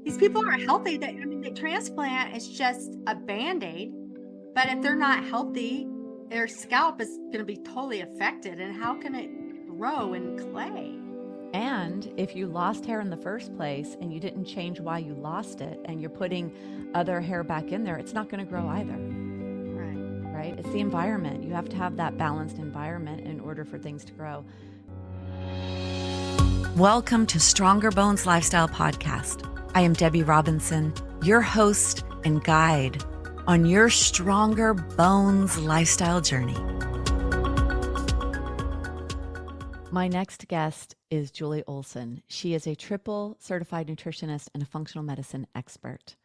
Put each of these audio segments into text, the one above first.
These people are healthy. The transplant is just a Band-Aid, but if they're not healthy, their scalp is going to be totally affected. And how can it grow in clay? And if you lost hair in the first place and you didn't change why you lost it and you're putting other hair back in there, it's not going to grow either. Right. Right? It's the environment. You have to have that balanced environment in order for things to grow. Welcome to Stronger Bones Lifestyle Podcast. I am Debi Robinson, your host and guide on your Stronger Bones lifestyle journey. My next guest is Julie Olson. She is a triple certified nutritionist and a functional medicine expert.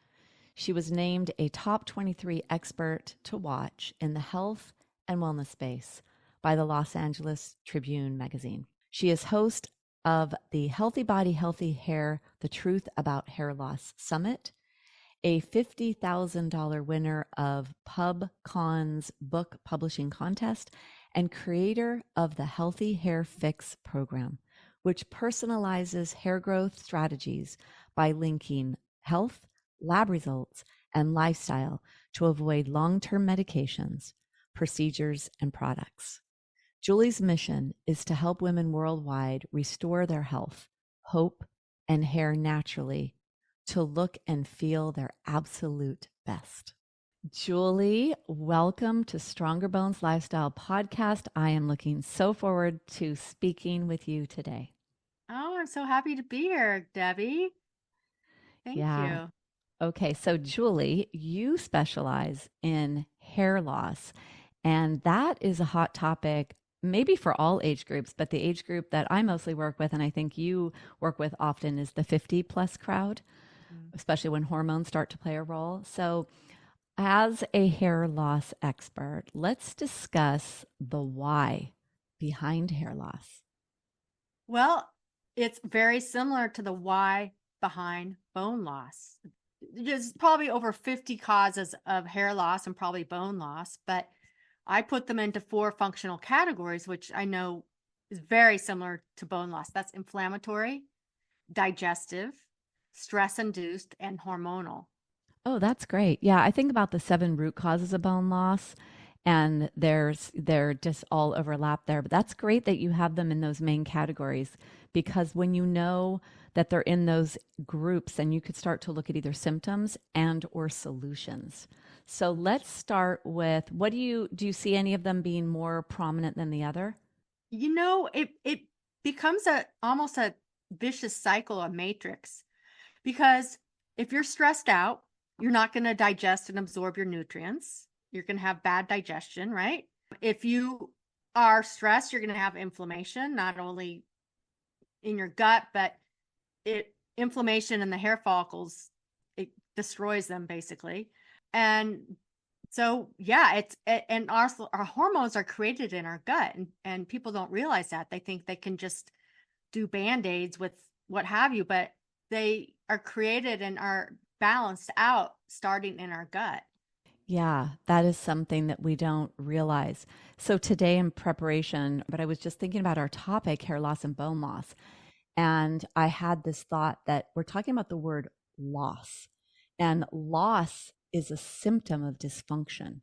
She was named a top 23 expert to watch in the health and wellness space by the Los Angeles Tribune magazine. She is host of the Healthy Body, Healthy Hair, The Truth About Hair Loss Summit, a $50,000 winner of PubCon's book publishing contest, and creator of the HealthyHairFix program, which personalizes hair growth strategies by linking health, lab results, and lifestyle to avoid long-term medications, procedures, and products. Julie's mission is to help women worldwide restore their health, hope, and hair naturally to look and feel their absolute best. Julie, welcome to Stronger Bones Lifestyle Podcast. I am looking so forward to speaking with you today. Oh, I'm so happy to be here, Debbie. Thank you. Okay, so Julie, you specialize in hair loss, and that is a hot topic maybe for all age groups, but the age group that I mostly work with, and I think you work with often, is the 50 plus crowd, especially when hormones start to play a role. So as a hair loss expert, let's discuss the why behind hair loss. Well, it's very similar to the why behind bone loss. There's probably over 50 causes of hair loss and probably bone loss, but I put them into 4 functional categories, which I know is very similar to bone loss. That's inflammatory, digestive, stress-induced, and hormonal. Oh, that's great. Yeah, I think about the 7 root causes of bone loss, and they're just all overlap there. But that's great that you have them in those main categories, because when you know that they're in those groups, then you could start to look at either symptoms and or solutions. So let's start with, what do you see any of them being more prominent than the other? It becomes almost a vicious cycle, a matrix, because if you're stressed out, you're not going to digest and absorb your nutrients. You're going to have bad digestion, right? If you are stressed, you're going to have inflammation, not only in your gut, but inflammation in the hair follicles, it destroys them basically. And so, yeah, and our hormones are created in our gut, and people don't realize that. They think they can just do Band-Aids with what have you, but they are created and are balanced out starting in our gut. Yeah, that is something that we don't realize. So today in preparation, but I was just thinking about our topic, hair loss and bone loss. And I had this thought that we're talking about the word loss, and loss is a symptom of dysfunction,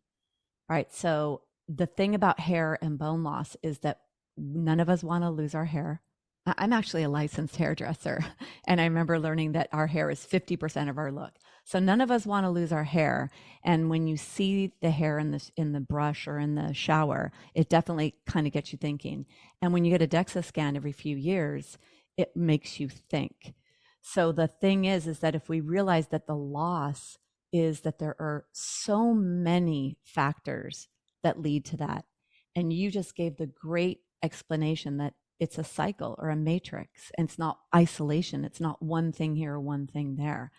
right? So the thing about hair and bone loss is that none of us want to lose our hair. I'm actually a licensed hairdresser, and I remember learning that our hair is 50% of our look. So none of us want to lose our hair. And when you see the hair in the brush or in the shower, it definitely kind of gets you thinking. And when you get a DEXA scan every few years, it makes you think. So the thing is that if we realize that the loss is that there are so many factors that lead to that, and you just gave the great explanation that it's a cycle or a matrix, and it's not isolation. It's not one thing here or one thing there.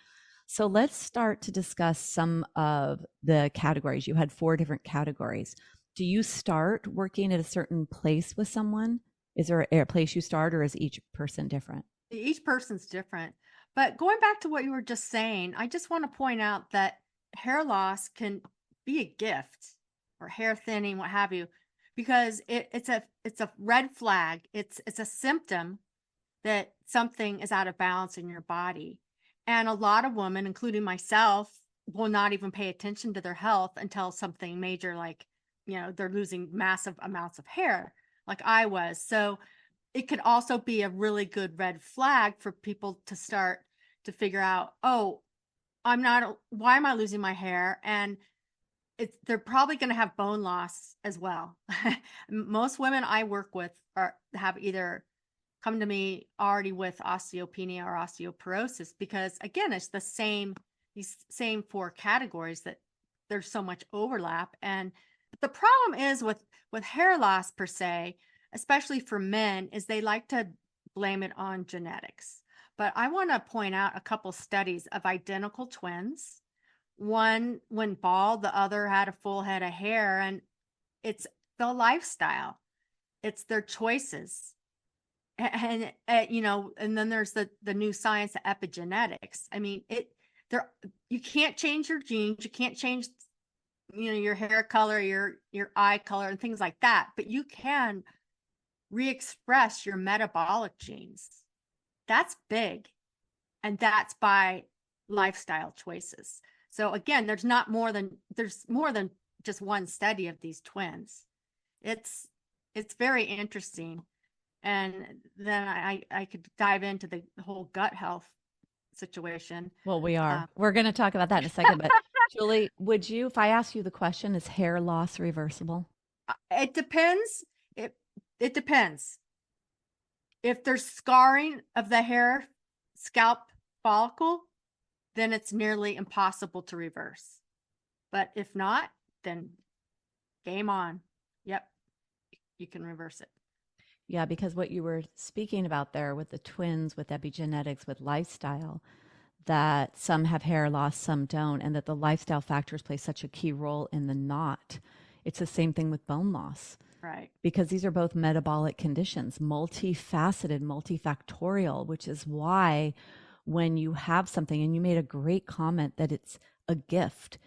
So let's start to discuss some of the categories. You had 4 different categories. Do you start working at a certain place with someone? Is there a place you start, or is each person different? Each person's different. But going back to what you were just saying, I just want to point out that hair loss can be a gift, or hair thinning, what have you, because it's a red flag. It's a symptom that something is out of balance in your body. And a lot of women, including myself, will not even pay attention to their health until something major, like, they're losing massive amounts of hair, like I was. So it could also be a really good red flag for people to start to figure out, oh, why am I losing my hair? And they're probably going to have bone loss as well. Most women I work with have either come to me already with osteopenia or osteoporosis, because again, it's these same four categories that there's so much overlap. And the problem is with hair loss per se, especially for men, is they like to blame it on genetics. But I want to point out a couple studies of identical twins. One went bald, the other had a full head of hair, and it's the lifestyle, it's their choices. And and then there's the new science of epigenetics. I mean, you can't change your genes, you can't change your hair color, your eye color, and things like that, but you can re-express your metabolic genes. That's big, and that's by lifestyle choices. So again, there's more than just one study of these twins. It's very interesting. And then I could dive into the whole gut health situation. Well, we're going to talk about that in a second, but Julie, if I ask you the question, is hair loss reversible? It depends. It depends. If there's scarring of the hair scalp follicle, then it's nearly impossible to reverse. But if not, then game on. Yep, you can reverse it. Yeah, because what you were speaking about there with the twins, with epigenetics, with lifestyle, that some have hair loss, some don't, and that the lifestyle factors play such a key role in the not. It's the same thing with bone loss. Right. Because these are both metabolic conditions, multifaceted, multifactorial, which is why when you have something, and you made a great comment that it's a gift.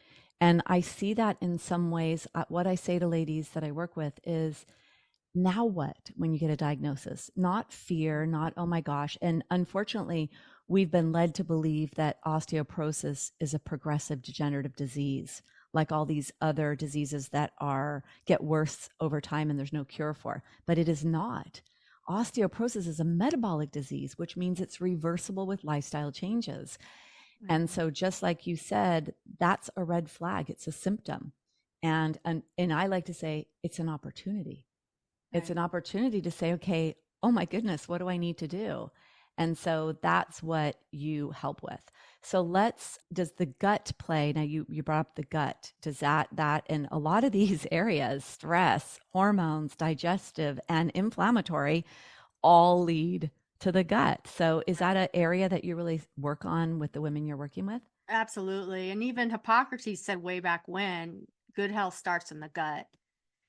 And I see that in some ways. What I say to ladies that I work with is, now what when you get a diagnosis? Not fear, not, oh my gosh. And unfortunately, we've been led to believe that osteoporosis is a progressive degenerative disease, like all these other diseases that get worse over time and there's no cure for. But it is not. Osteoporosis is a metabolic disease, which means it's reversible with lifestyle changes. Mm-hmm. And so just like you said, that's a red flag. It's a symptom. And I like to say it's an opportunity. Right. It's an opportunity to say, okay, oh my goodness, what do I need to do? And so that's what you help with. So does the gut play? Now you brought up the gut. Does that in a lot of these areas, stress, hormones, digestive, and inflammatory, all lead to the gut. So is that an area that you really work on with the women you're working with? Absolutely. And even Hippocrates said way back when, good health starts in the gut.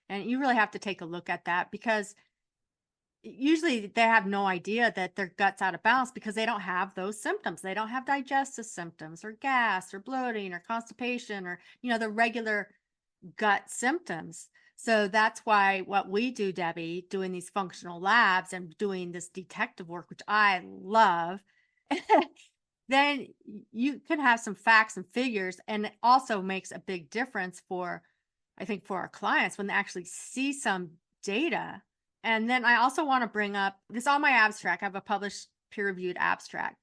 And you really have to take a look at that, because usually they have no idea that their gut's out of balance because they don't have those symptoms. They don't have digestive symptoms or gas or bloating or constipation or, the regular gut symptoms. So that's why what we do, Debbie, doing these functional labs and doing this detective work, which I love, then you can have some facts and figures. And it also makes a big difference for our clients when they actually see some data. And then I also want to bring up this on my abstract. I have a published peer-reviewed abstract,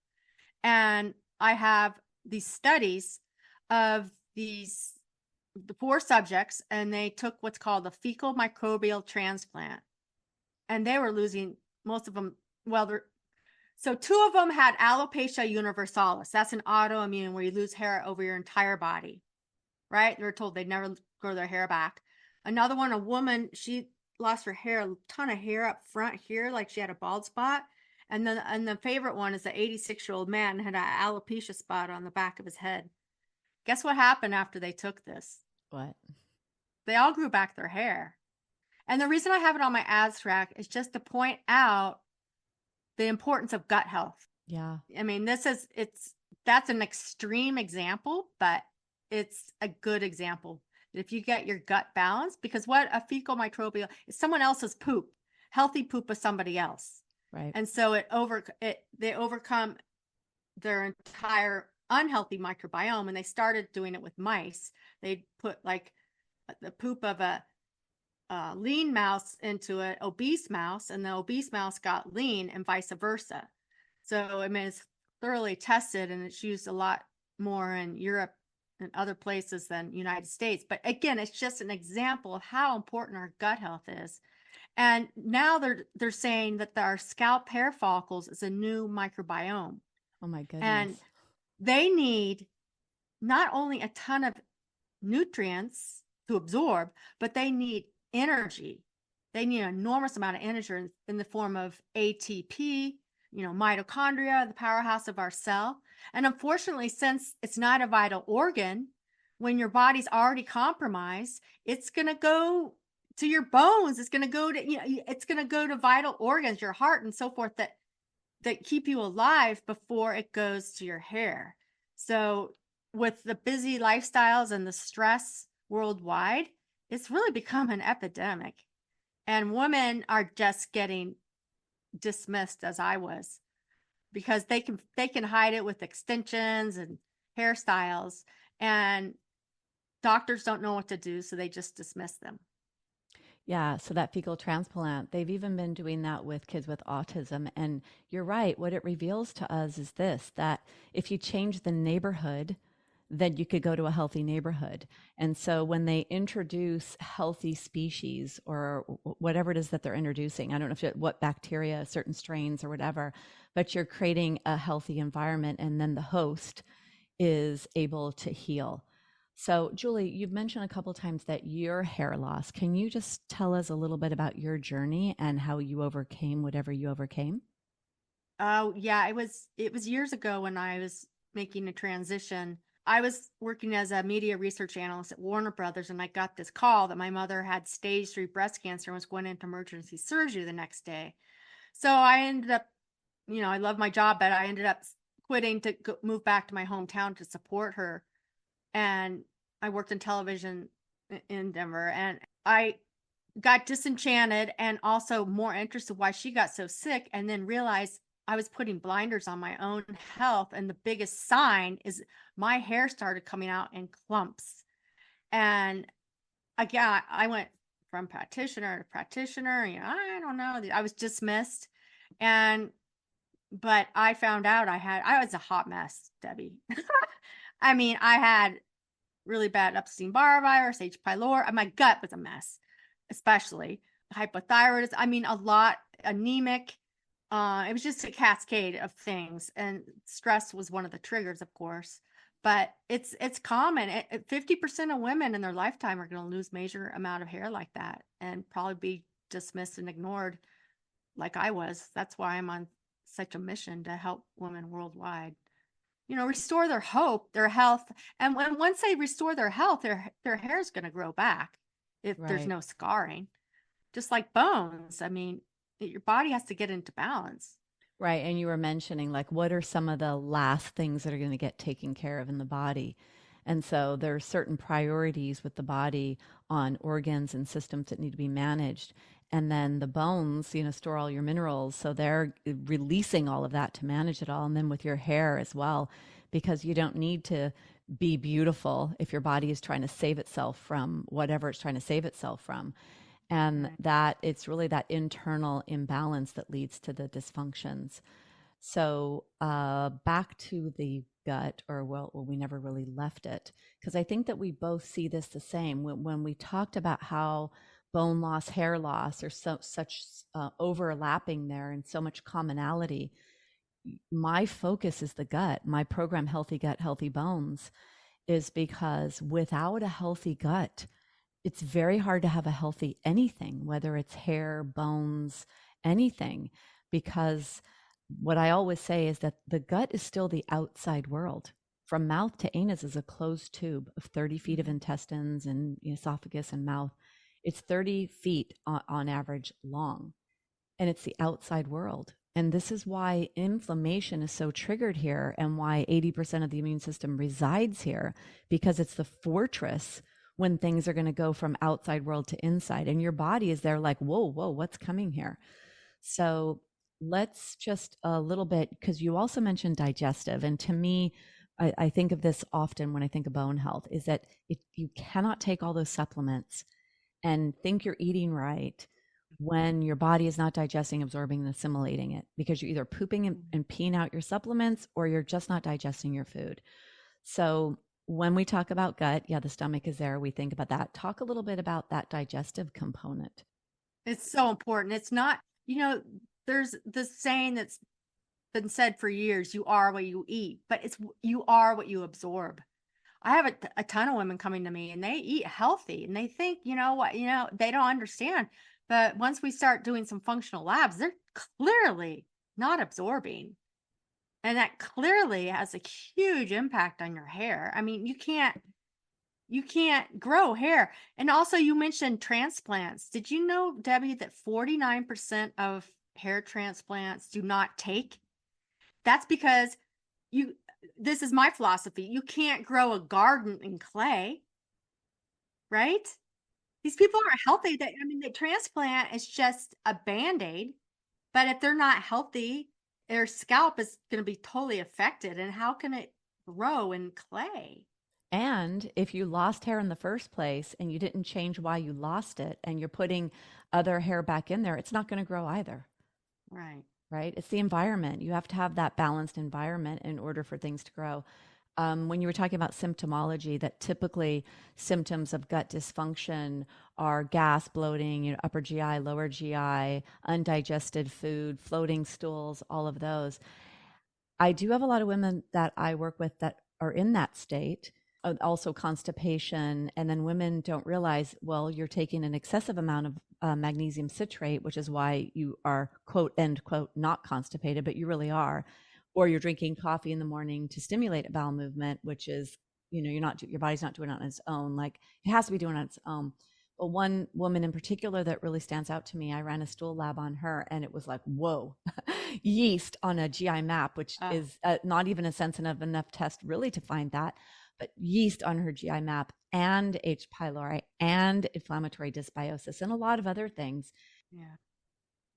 and I have these studies of the 4 subjects, and they took what's called a fecal microbial transplant, and they were losing most of them. So 2 of them had alopecia universalis. That's an autoimmune where you lose hair over your entire body, right? They were told they'd never grow their hair back. Another one, a woman, she lost her hair, a ton of hair up front here, like she had a bald spot. And the favorite one is the 86-year-old man had an alopecia spot on the back of his head. Guess what happened after they took this? What? They all grew back their hair. And the reason I have it on my abstract is just to point out the importance of gut health. Yeah. I mean, that's an extreme example, but it's a good example. If you get your gut balanced, because what a fecal microbial is someone else's poop, healthy poop of somebody else. Right. And so they overcome their entire unhealthy microbiome, and they started doing it with mice. They put like the poop of a lean mouse into an obese mouse, and the obese mouse got lean, and vice versa. So I mean, it's thoroughly tested, and it's used a lot more in Europe and other places than United States. But again, it's just an example of how important our gut health is. And now they're saying that our scalp hair follicles is a new microbiome. Oh my goodness. And they need not only a ton of nutrients to absorb, but they need energy. They need an enormous amount of energy in the form of ATP, mitochondria, the powerhouse of our cell. And unfortunately, since it's not a vital organ, when your body's already compromised, it's going to go to your bones. It's going to go to, it's going to go to vital organs, your heart and so forth, that keep you alive before it goes to your hair. So with the busy lifestyles and the stress worldwide, it's really become an epidemic. And women are just getting dismissed, as I was, because they can hide it with extensions and hairstyles, and doctors don't know what to do, so they just dismiss them. Yeah, so that fecal transplant, they've even been doing that with kids with autism. And you're right, what it reveals to us is this, that if you change the neighborhood, then you could go to a healthy neighborhood. And so when they introduce healthy species or whatever it is that they're introducing, I don't know what bacteria, certain strains or whatever, but you're creating a healthy environment, and then the host is able to heal. So Julie, you've mentioned a couple of times that your hair loss. Can you just tell us a little bit about your journey and how you overcame whatever you overcame? Oh, yeah, it was years ago when I was making a transition. I was working as a media research analyst at Warner Brothers, and I got this call that my mother had stage 3 breast cancer and was going into emergency surgery the next day. So I ended up, I love my job, but I ended up quitting to move back to my hometown to support her. And I worked in television in Denver, and I got disenchanted and also more interested why she got so sick, and then realized I was putting blinders on my own health. And the biggest sign is my hair started coming out in clumps. And again, I went from practitioner to practitioner, I don't know, I was dismissed. But I found out I was a hot mess, Debi. I mean, I had really bad Epstein-Barr virus, H. pylori. My gut was a mess, especially hypothyroidism. I mean, a lot, anemic. It was just a cascade of things, and stress was one of the triggers, of course. But it's common. 50% of women in their lifetime are going to lose major amount of hair like that, and probably be dismissed and ignored, like I was. That's why I'm on such a mission to help women worldwide, restore their hope, their health. And once they restore their health, their hair is going to grow back if there's no scarring, just like bones. I mean, your body has to get into balance. Right. And you were mentioning, like, what are some of the last things that are going to get taken care of in the body? And so there are certain priorities with the body on organs and systems that need to be managed. And then the bones, store all your minerals. So they're releasing all of that to manage it all. And then with your hair as well, because you don't need to be beautiful if your body is trying to save itself from whatever it's trying to save itself from. And that it's really that internal imbalance that leads to the dysfunctions. So back to the gut, or we never really left it, because I think that we both see this the same. When we talked about how bone loss, hair loss, or such overlapping there and so much commonality, my focus is the gut. My program, Healthy Gut, Healthy Bones, is because without a healthy gut, it's very hard to have a healthy anything, whether it's hair, bones, anything, because what I always say is that the gut is still the outside world. From mouth to anus is a closed tube of 30 feet of intestines and esophagus and mouth. It's 30 feet on average long, and it's the outside world. And this is why inflammation is so triggered here, and why 80% of the immune system resides here, because it's the fortress when things are going to go from outside world to inside. And your body is there like, whoa, what's coming here? So let's just a little bit, because you also mentioned digestive. And to me, I think of this often when I think of bone health, is that you cannot take all those supplements and think you're eating right when your body is not digesting, absorbing, and assimilating it, because you're either pooping and peeing out your supplements, or you're just not digesting your food. So when we talk about gut, yeah, the stomach is there. We think about that. Talk a little bit about that digestive component. It's so important. It's not, there's this saying that's been said for years, you are what you eat, but you are what you absorb. I have a ton of women coming to me and they eat healthy and they think, they don't understand. But once we start doing some functional labs, they're clearly not absorbing. And that clearly has a huge impact on your hair. I mean, you can't grow hair. And also you mentioned transplants. Did you know, Debi, that 49% of hair transplants do not take? That's because this is my philosophy. You can't grow a garden in clay, right? These people are healthy. The transplant is just a Band-Aid, but if they're not healthy, their scalp is going to be totally affected. And how can it grow in clay? And if you lost hair in the first place and you didn't change why you lost it, and you're putting other hair back in there, it's not going to grow either. Right. Right? It's the environment. You have to have that balanced environment in order for things to grow. When you were talking about symptomology, that typically symptoms of gut dysfunction are gas, bloating, upper GI, lower GI, undigested food, floating stools, all of those. I do have a lot of women that I work with that are in that state, also constipation. And then women don't realize, well, you're taking an excessive amount of magnesium citrate, which is why you are, quote, end quote, not constipated, but you really are. Or you're drinking coffee in the morning to stimulate a bowel movement, which is, your body's not doing it on its own. Like, it has to be doing it on its own. But one woman in particular that really stands out to me, I ran a stool lab on her, and it was like, whoa, yeast on a GI map, which is not even a sensitive enough test really to find that, but yeast on her GI map, and H. pylori, and inflammatory dysbiosis, and a lot of other things. Yeah.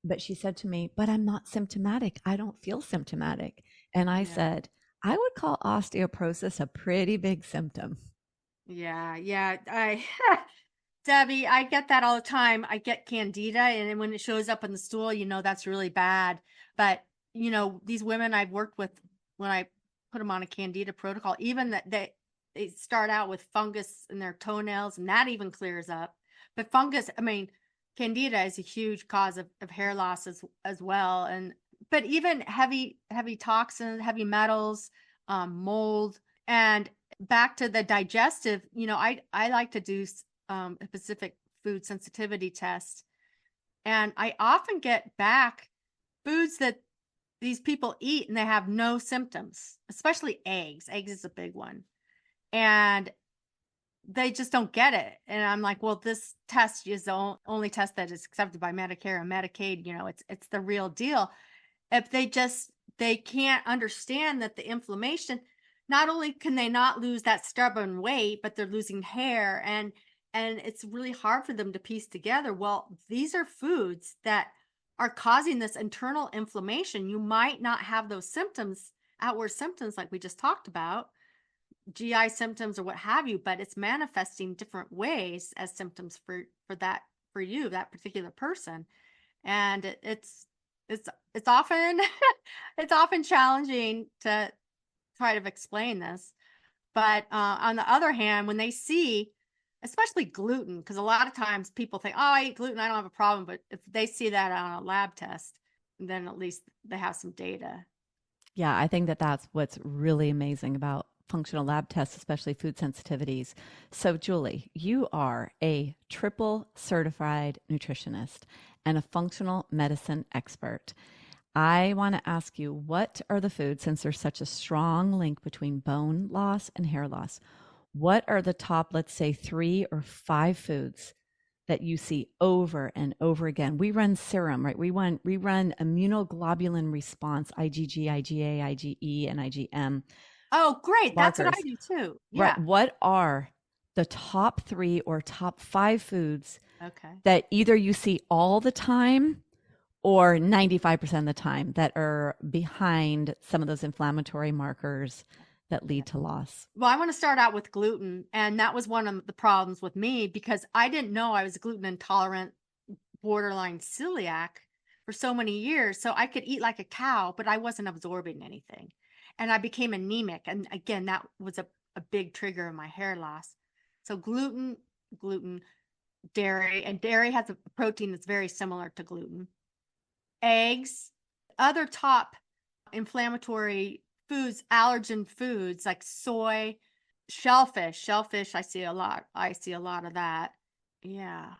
But she said to me, but I'm not symptomatic. I don't feel symptomatic. And I said, I would call osteoporosis a pretty big symptom. Yeah. Debi, I get that all the time. I get candida, and when it shows up in the stool, that's really bad. But, these women I've worked with, when I put them on a candida protocol, even that they start out with fungus in their toenails, and that even clears up. But fungus, candida is a huge cause of hair loss as well. But even heavy toxins, heavy metals, mold, and back to the digestive, I like to do a specific food sensitivity test. And I often get back foods that these people eat and they have no symptoms, especially eggs. Eggs is a big one. And they just don't get it. And I'm like, well, this test is the only test that is accepted by Medicare and Medicaid. It's the real deal. If they can't understand that the inflammation, not only can they not lose that stubborn weight, but they're losing hair, and it's really hard for them to piece together, well, these are foods that are causing this internal inflammation. You might not have those symptoms, outward symptoms like we just talked about, GI symptoms or what have you, but it's manifesting different ways as symptoms for you, that particular person. And it's often it's often challenging to try to explain this. But on the other hand, when they see, especially gluten, because a lot of times people think, oh, I eat gluten, I don't have a problem. But if they see that on a lab test, then at least they have some data. Yeah, I think that's what's really amazing about functional lab tests, especially food sensitivities. So, Julie, you are a triple certified nutritionist and a functional medicine expert. I want to ask you, what are the foods, since there's such a strong link between bone loss and hair loss, what are the top, let's say, 3 or 5 foods that you see over and over again? We run serum, right? We run immunoglobulin response, IgG, IgA, IgE, and IgM. Oh, great. Markers. That's what I do too. Yeah. Right. What are the top 3 or top 5 foods Okay. that either you see all the time or 95% of the time that are behind some of those inflammatory markers that lead to loss? Well, I want to start out with gluten. And that was one of the problems with me because I didn't know I was gluten intolerant, borderline celiac for so many years. So I could eat like a cow, but I wasn't absorbing anything. And I became anemic. And again, that was a big trigger of my hair loss. So gluten, dairy, and dairy has a protein that's very similar to gluten. Eggs, other top inflammatory foods, allergen foods like soy, shellfish. I see a lot. I see a lot of that. Yeah.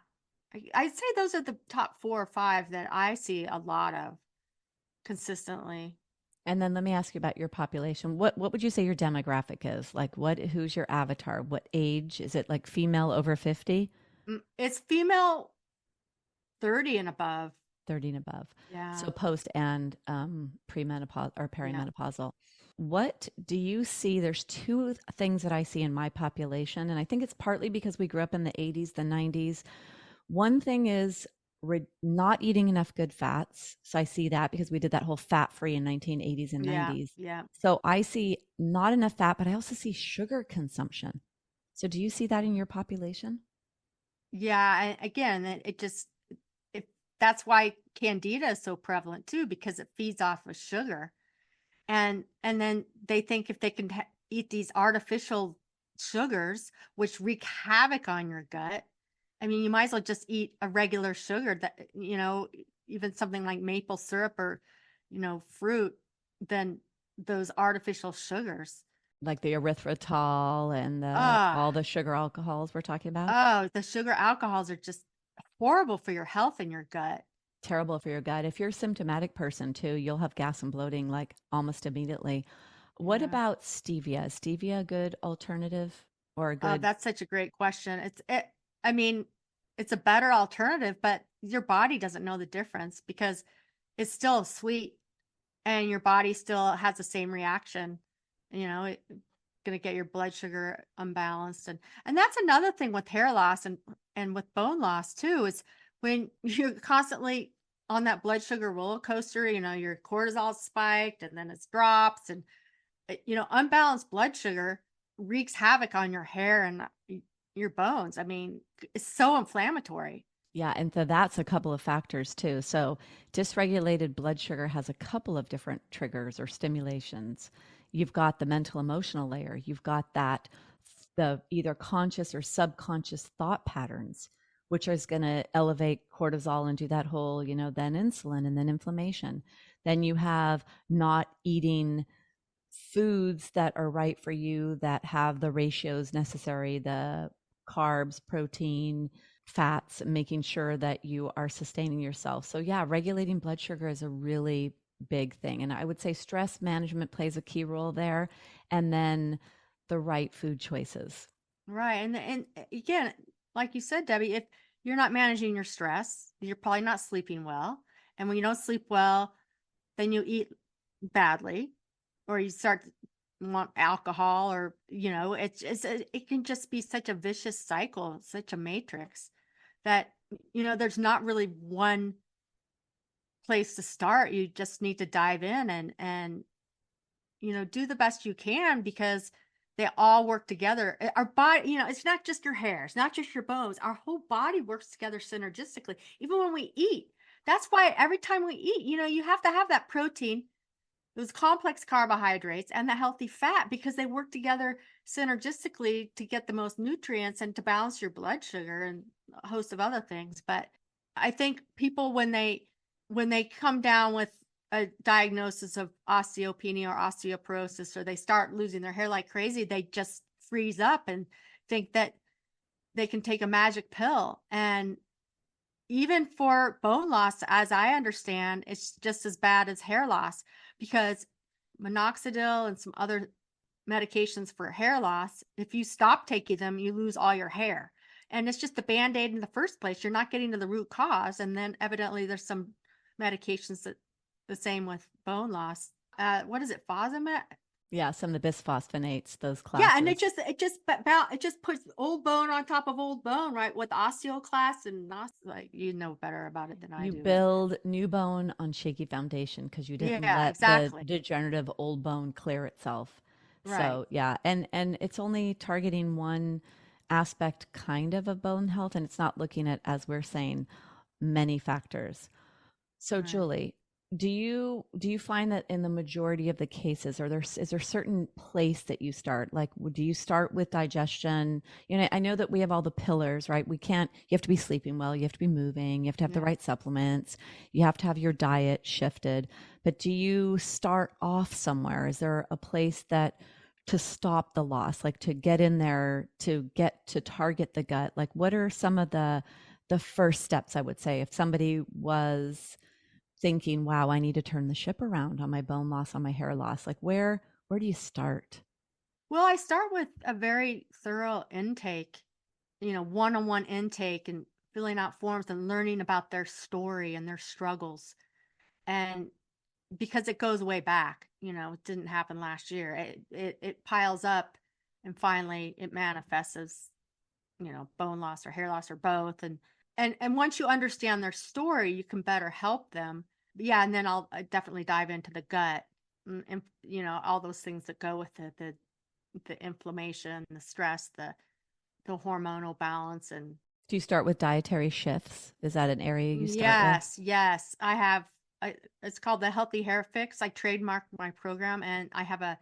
I'd say those are the top 4 or 5 that I see a lot of consistently. And then let me ask you about your population. What would you say your demographic is? Like who's your avatar? What age? Is it like female over 50? It's female 30 and above. 30 and above. Yeah. So post and premenopause or perimenopausal. Yeah. What do you see? There's two things that I see in my population, and I think it's partly because we grew up in the 80s, the 90s. One thing is not eating enough good fats. So I see that because we did that whole fat free in 1980s and 90s. Yeah. So I see not enough fat, but I also see sugar consumption. So do you see that in your population? Yeah. Again, that's why candida is so prevalent too, because it feeds off of sugar. And then they think if they can eat these artificial sugars, which wreak havoc on your gut, I mean, you might as well just eat a regular sugar that, even something like maple syrup or, fruit than those artificial sugars. Like the erythritol and all the sugar alcohols we're talking about? Oh, the sugar alcohols are just horrible for your health and your gut. Terrible for your gut. If you're a symptomatic person too, you'll have gas and bloating like almost immediately. What about stevia? Is stevia a good alternative or a good? Oh, that's such a great question. I mean, it's a better alternative, but your body doesn't know the difference because it's still sweet and your body still has the same reaction. It's going to get your blood sugar unbalanced. And that's another thing with hair loss and with bone loss too, is when you're constantly on that blood sugar roller coaster, your cortisol spiked and then it drops and, unbalanced blood sugar wreaks havoc on your hair and your bones. I mean, it's so inflammatory. Yeah. And so that's a couple of factors too. So dysregulated blood sugar has a couple of different triggers or stimulations. You've got the mental emotional layer. You've got the either conscious or subconscious thought patterns, which is going to elevate cortisol and do that whole, then insulin and then inflammation. Then you have not eating foods that are right for you, that have the ratios necessary, the carbs, protein, fats, making sure that you are sustaining yourself. So yeah, regulating blood sugar is a really big thing. And I would say stress management plays a key role there. And then the right food choices. Right. And again, like you said, Debbie, if you're not managing your stress, you're probably not sleeping well. And when you don't sleep well, then you eat badly, or you start to want alcohol, or, it can just be such a vicious cycle, such a matrix that, there's not really one place to start. You just need to dive in and do the best you can, because they all work together. Our body, it's not just your hair, it's not just your bones. Our whole body works together synergistically, even when we eat. That's why every time we eat, you have to have that protein, those complex carbohydrates, and the healthy fat, because they work together synergistically to get the most nutrients and to balance your blood sugar and a host of other things. But I think people, when they come down with a diagnosis of osteopenia or osteoporosis, or they start losing their hair like crazy, they just freeze up and think that they can take a magic pill. And even for bone loss, as I understand, it's just as bad as hair loss, because minoxidil and some other medications for hair loss, if you stop taking them, you lose all your hair. And it's just a Band-Aid in the first place. You're not getting to the root cause. And then evidently there's some medications that the same with bone loss. What is it? Fosamax? Yeah, some of the bisphosphonates, those Yeah, and classes. it just puts old bone on top of old bone, right? With osteoclast and like you know better about it than I You do, but build new bone on shaky foundation because you didn't yeah, let the exactly. degenerative old bone clear itself. Right. So yeah, and it's only targeting one aspect kind of bone health, and it's not looking at, as we're saying, many factors. So Right. Julie, do you find that in the majority of the cases, is there certain place that you start? Like, do you start with digestion? You know, I know that we have all the pillars, right? You have to be sleeping well, you have to be moving, you have to have the Yeah. right supplements, you have to have your diet shifted. But do you start off somewhere? Is there a place that to stop the loss, like to get in there, to get to target the gut? Like, what are some of the first steps, I would say, if somebody was thinking, wow, I need to turn the ship around on my bone loss, on my hair loss? Like, where do you start? Well, I start with a very thorough intake, one-on-one intake and filling out forms and learning about their story and their struggles. And because it goes way back, it didn't happen last year. It piles up and finally it manifests as, bone loss or hair loss or both. And once you understand their story, you can better help them. Yeah, and then I definitely dive into the gut and all those things that go with it, the inflammation, the stress, the hormonal balance. And Do you start with dietary shifts? Is that an area you start with? yes, I have. It's called the Healthy Hair Fix. I trademarked my program, and I have a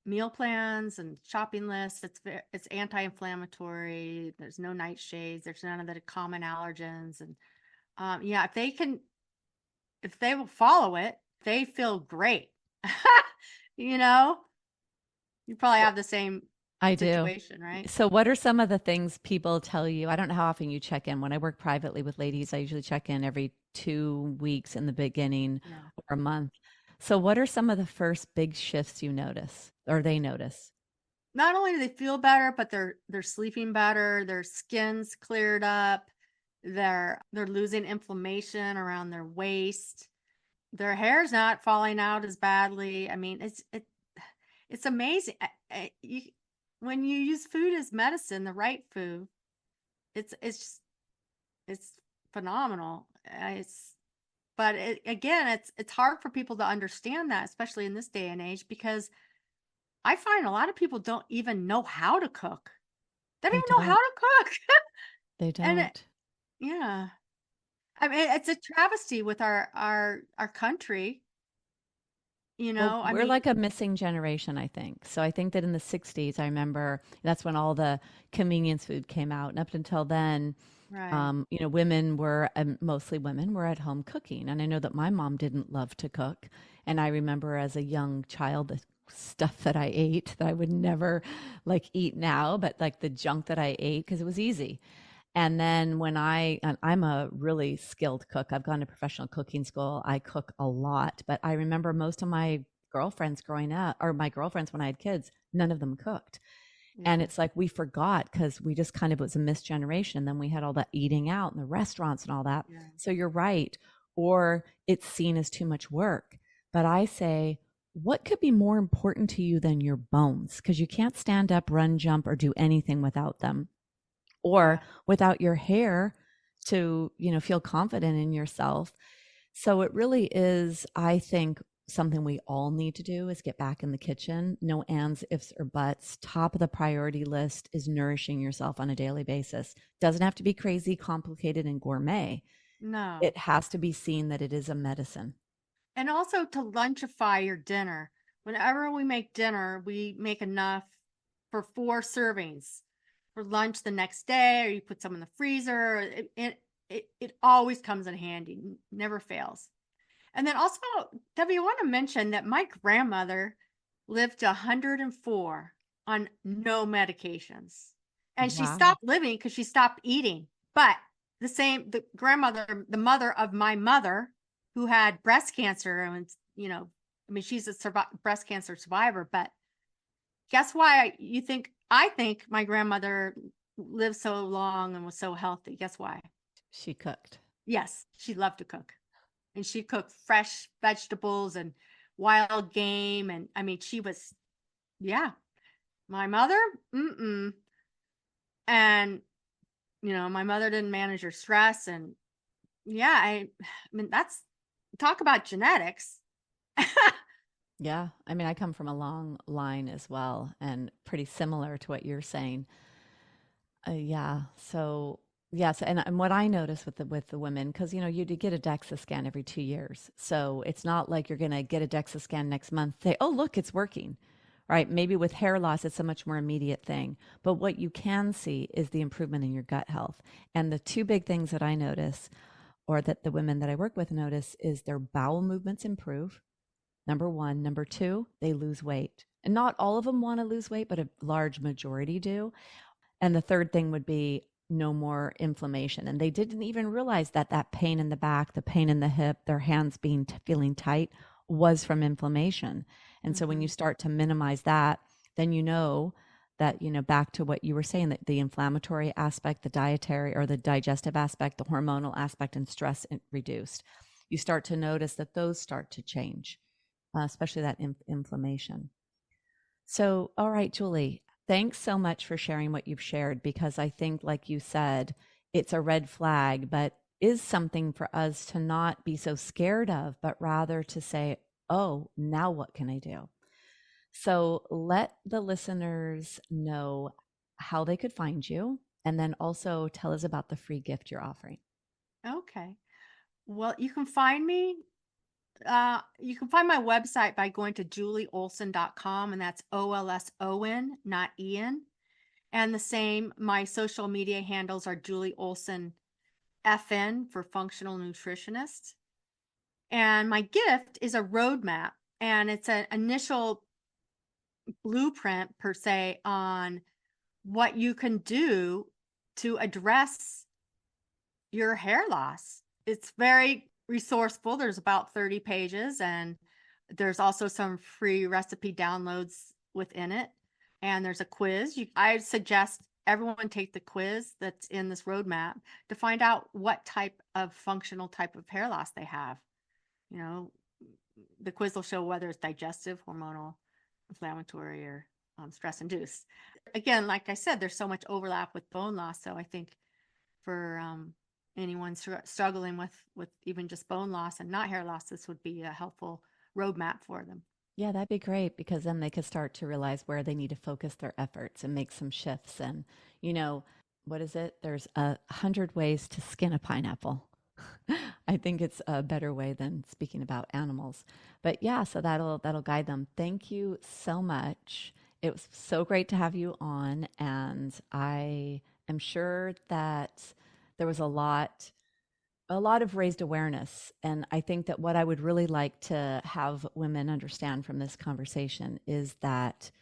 meal plans and shopping lists. It's anti-inflammatory. There's no nightshades. There's none of the common allergens. And yeah, if they will follow it, they feel great. you know, you probably have the same I do. situation, right? So, what are some of the things people tell you? I don't know how often you check in. When I work privately with ladies, I usually check in every 2 weeks in the beginning Yeah. or a month. So, what are some of the first big shifts you notice or they notice? Not only do they feel better, but they're sleeping better, their skin's cleared up, they're losing inflammation around their waist, their hair's not falling out as badly. I mean, it's amazing. When you use food as medicine, the right food, it's it's phenomenal. Again, it's hard for people to understand that, especially in this day and age, because I find a lot of people don't even know how to cook. They don't They even know how don't. to cook. They And don't. yeah. I mean, it's a travesty with our country, Well, I we're mean, like a missing generation, I think. So I think that in the 60s, I remember that's when all the convenience food came out. And up until then, right. women were, mostly women were at home cooking. And I know that my mom didn't love to cook. And I remember as a young child, the stuff that I ate that I would never like eat now, but like the junk that I ate because it was easy. And then and I'm a really skilled cook. I've gone to professional cooking school. I cook a lot, but I remember most of my girlfriends growing up, or my girlfriends when I had kids, none of them cooked. And Yeah. it's like we forgot because we just kind of, it was a missed generation. Then we had all that eating out in the restaurants and all that. Yeah. So you're right. Or it's seen as too much work. But I say, what could be more important to you than your bones? Because you can't stand up, run, jump, or do anything without them, or Yeah. without your hair to, feel confident in yourself. So it really is, I think, something we all need to do is get back in the kitchen. No ands, ifs, or buts. Top of the priority list is nourishing yourself on a daily basis. Doesn't have to be crazy, complicated, and gourmet. No. It has to be seen that it is a medicine. And also to lunchify your dinner. Whenever we make dinner, we make enough for 4 servings for lunch the next day, or you put some in the freezer. It always comes in handy, never fails. And then also, Debbie, I want to mention that my grandmother lived to 104 on no medications. And she Wow. stopped living because she stopped eating. But the grandmother, the mother of my mother, who had breast cancer, and, I mean, she's a breast cancer survivor. But guess why I think my grandmother lived so long and was so healthy? Guess why? She cooked. Yes, she loved to cook. And she cooked fresh vegetables and wild game. And I mean, she was Yeah. My mother, and my mother didn't manage her stress, and yeah, I mean, that's talk about genetics. Yeah. I mean, I come from a long line as well, and pretty similar to what you're saying. Yeah. So yes, and what I notice with the women, because you do get a DEXA scan every 2 years, so it's not like you're going to get a DEXA scan next month. Say, oh look, it's working, right? Maybe with hair loss, it's a much more immediate thing. But what you can see is the improvement in your gut health. And the two big things that I notice, or that the women that I work with notice, is their bowel movements improve. Number one. Number two, they lose weight. And not all of them want to lose weight, but a large majority do. And the third thing would be no more inflammation. And they didn't even realize that that pain in the back, the pain in the hip, their hands being feeling tight was from inflammation. And so when you start to minimize that, then that, back to what you were saying, that the inflammatory aspect, the dietary or the digestive aspect, the hormonal aspect, and stress reduced. You start to notice that those start to change, especially that inflammation. So, all right, Julie, thanks so much for sharing what you've shared, because I think, like you said, it's a red flag, but is something for us to not be so scared of, but rather to say, oh, now what can I do? So let the listeners know how they could find you, and then also tell us about the free gift you're offering. Okay. Well, you can find me. You can find my website by going to julieolson.com, and that's Olson, not Ian. And the same, my social media handles are Julie Olson FN for functional nutritionist. And my gift is a roadmap, and it's an initial blueprint per se on what you can do to address your hair loss. It's very resourceful. There's about 30 pages, and there's also some free recipe downloads within it. And there's a quiz. I suggest everyone take the quiz that's in this roadmap to find out what type of functional type of hair loss they have. The quiz will show whether it's digestive, hormonal, inflammatory, or stress induced. Again, like I said, there's so much overlap with bone loss. So I think for anyone struggling with even just bone loss and not hair loss, this would be a helpful roadmap for them. Yeah, that'd be great, because then they could start to realize where they need to focus their efforts and make some shifts. And, what is it? There's 100 ways to skin a pineapple. I think it's a better way than speaking about animals. But yeah, so that'll guide them. Thank you so much. It was so great to have you on, and I am sure that there was a lot of raised awareness. And I think that what I would really like to have women understand from this conversation is that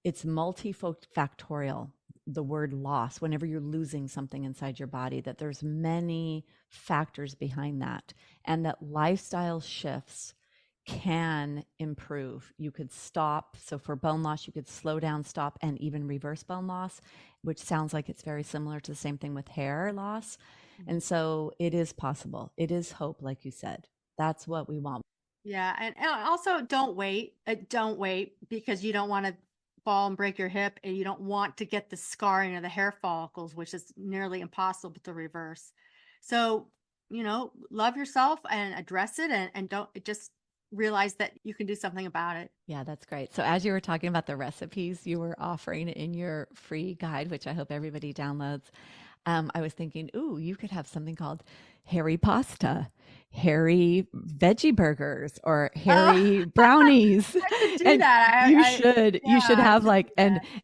it's multifactorial, the word loss, whenever you're losing something inside your body, that there's many factors behind that, and that lifestyle shifts can improve. You could stop. So for bone loss, you could slow down, stop, and even reverse bone loss, which sounds like it's very similar to the same thing with hair loss. And so it is possible. It is hope, like you said. That's what we want. Yeah. And also don't wait. Don't wait, because you don't want to fall and break your hip, and you don't want to get the scarring of the hair follicles, which is nearly impossible to reverse. So, love yourself and address it, and don't just realize that you can do something about it. Yeah, that's great. So as you were talking about the recipes you were offering in your free guide, which I hope everybody downloads, I was thinking, ooh, you could have something called hairy pasta, hairy veggie burgers, or hairy brownies. I could do And that. You should have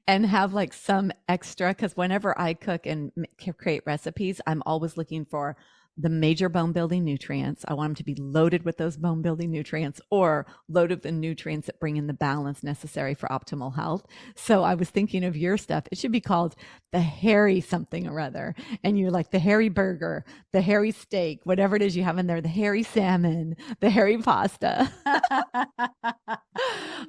and have like some extra, because whenever I cook and create recipes, I'm always looking for the major bone building nutrients. I want them to be loaded with those bone building nutrients, or loaded with the nutrients that bring in the balance necessary for optimal health. So I was thinking of your stuff. It should be called the hairy something or other. And you're like the hairy burger, the hairy steak, whatever it is you have in there, the hairy salmon, the hairy pasta.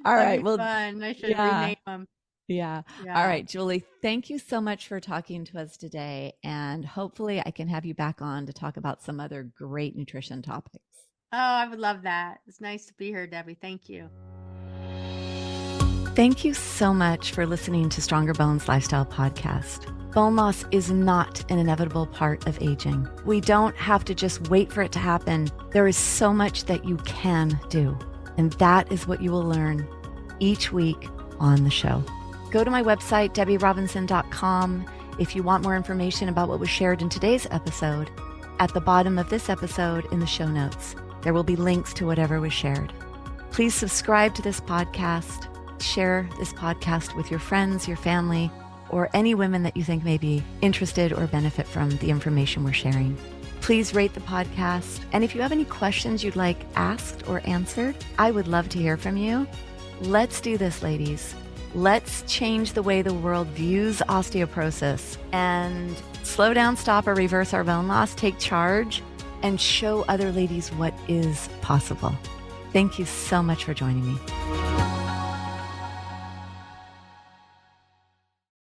All right. Well, fun. I should rename them. Yeah. All right, Julie, thank you so much for talking to us today. And hopefully I can have you back on to talk about some other great nutrition topics. Oh, I would love that. It's nice to be here, Debbie. Thank you. Thank you so much for listening to Stronger Bones Lifestyle Podcast. Bone loss is not an inevitable part of aging. We don't have to just wait for it to happen. There is so much that you can do, and that is what you will learn each week on the show. Go to my website, DebiRobinson.com, if you want more information about what was shared in today's episode. At the bottom of this episode in the show notes, there will be links to whatever was shared. Please subscribe to this podcast, share this podcast with your friends, your family, or any women that you think may be interested or benefit from the information we're sharing. Please rate the podcast. And if you have any questions you'd like asked or answered, I would love to hear from you. Let's do this, ladies. Let's change the way the world views osteoporosis and slow down, stop, or reverse our bone loss, take charge, and show other ladies what is possible. Thank you so much for joining me.